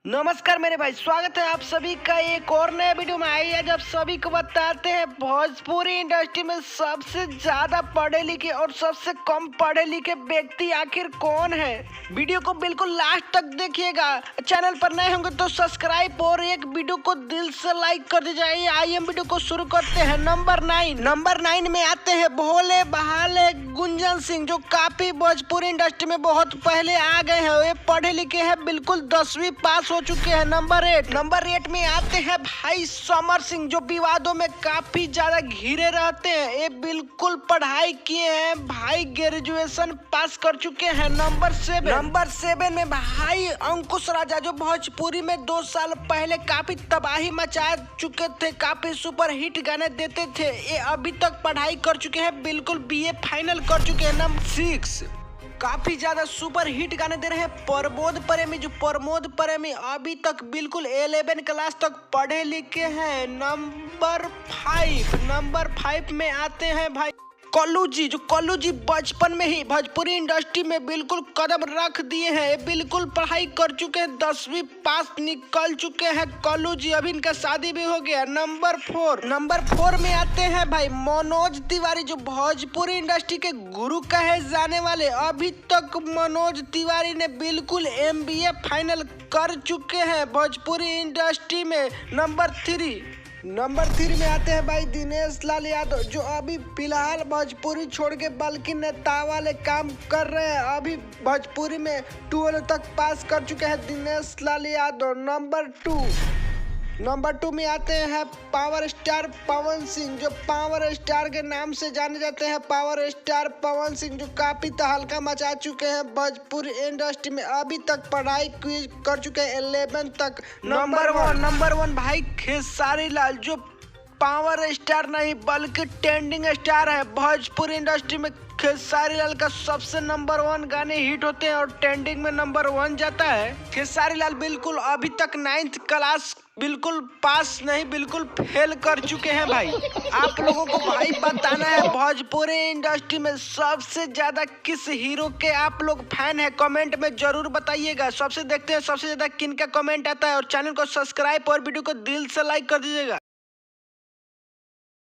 नमस्कार मेरे भाई, स्वागत है आप सभी का एक और नए वीडियो में। आइए आज आप सभी को बताते हैं भोजपुरी इंडस्ट्री में सबसे ज्यादा पढ़े लिखे और सबसे कम पढ़े लिखे व्यक्ति आखिर कौन है। वीडियो को बिल्कुल लास्ट तक देखिएगा। चैनल पर नए होंगे तो सब्सक्राइब और एक वीडियो को दिल से लाइक कर दीजिए। आइए हम वीडियो को शुरू करते हैं। नंबर 9 में आते हैं भोले बहाले गुंजन सिंह, जो काफी भोजपुरी इंडस्ट्री में बहुत पहले आ गए हैं। ये पढ़े लिखे हैं, बिल्कुल 10वीं पास हो चुके हैं। नंबर 8 में आते हैं भाई समर सिंह, जो विवादों में काफी ज्यादा घिरे रहते हैं। ये बिल्कुल पढ़ाई किए हैं भाई, ग्रेजुएशन पास कर चुके हैं। नंबर 7 में भाई अंकुश राजा, जो भोजपुरी में 2 साल पहले काफी तबाही मचा चुके थे, काफी सुपर हिट गाने देते थे। ये अभी तक पढ़ाई कर चुके हैं, बिल्कुल बीए फाइनल कर चुके हैं। नंबर 6 काफी ज्यादा सुपर हिट गाने दे रहे हैं प्रमोद प्रेमी, अभी तक बिल्कुल 11 क्लास तक पढ़े लिखे हैं। नंबर 5 में आते हैं भाई कल्लू जी बचपन में ही भोजपुरी इंडस्ट्री में बिल्कुल कदम रख दिए हैं। ये बिल्कुल पढ़ाई कर चुके हैं, 10वीं पास निकल चुके हैं कल्लू जी। अभी इनका शादी भी हो गया। नंबर 4 में आते हैं भाई मनोज तिवारी, जो भोजपुरी इंडस्ट्री के गुरु कहे जाने वाले। अभी तक मनोज तिवारी ने बिल्कुल MBA फाइनल कर चुके हैं भोजपुरी इंडस्ट्री में। नंबर 3 में आते हैं भाई दिनेश लाल यादव, जो अभी फिलहाल भोजपुरी छोड़ के बल्कि नेता वाले काम कर रहे हैं। अभी भोजपुरी में 12 तक पास कर चुके हैं दिनेश लाल यादव। नंबर 2 में आते हैं पावर स्टार पवन सिंह, जो पावर स्टार के नाम से जाने जाते हैं। पावर स्टार पवन सिंह जो काफी तहलका मचा चुके हैं भोजपुरी इंडस्ट्री में। अभी तक पढ़ाई कर चुके हैं 11 तक। नंबर 1 भाई खेसारी लाल, जो पावर स्टार नहीं बल्कि ट्रेंडिंग स्टार है भोजपुरी इंडस्ट्री में। खेसारी लाल का सबसे नंबर 1 गाने हिट होते हैं और ट्रेंडिंग में नंबर 1 जाता है। खेसारी लाल बिल्कुल अभी तक 9th क्लास बिल्कुल पास नहीं, बिल्कुल फेल कर चुके हैं भाई। आप लोगों को भाई बताना है भोजपुरी इंडस्ट्री में सबसे ज्यादा किस हीरो के आप लोग फैन है, कमेंट में जरूर बताइएगा। सबसे देखते हैं सबसे ज्यादा किन का कमेंट आता है, और चैनल को सब्सक्राइब और वीडियो को दिल से लाइक कर दीजिएगा।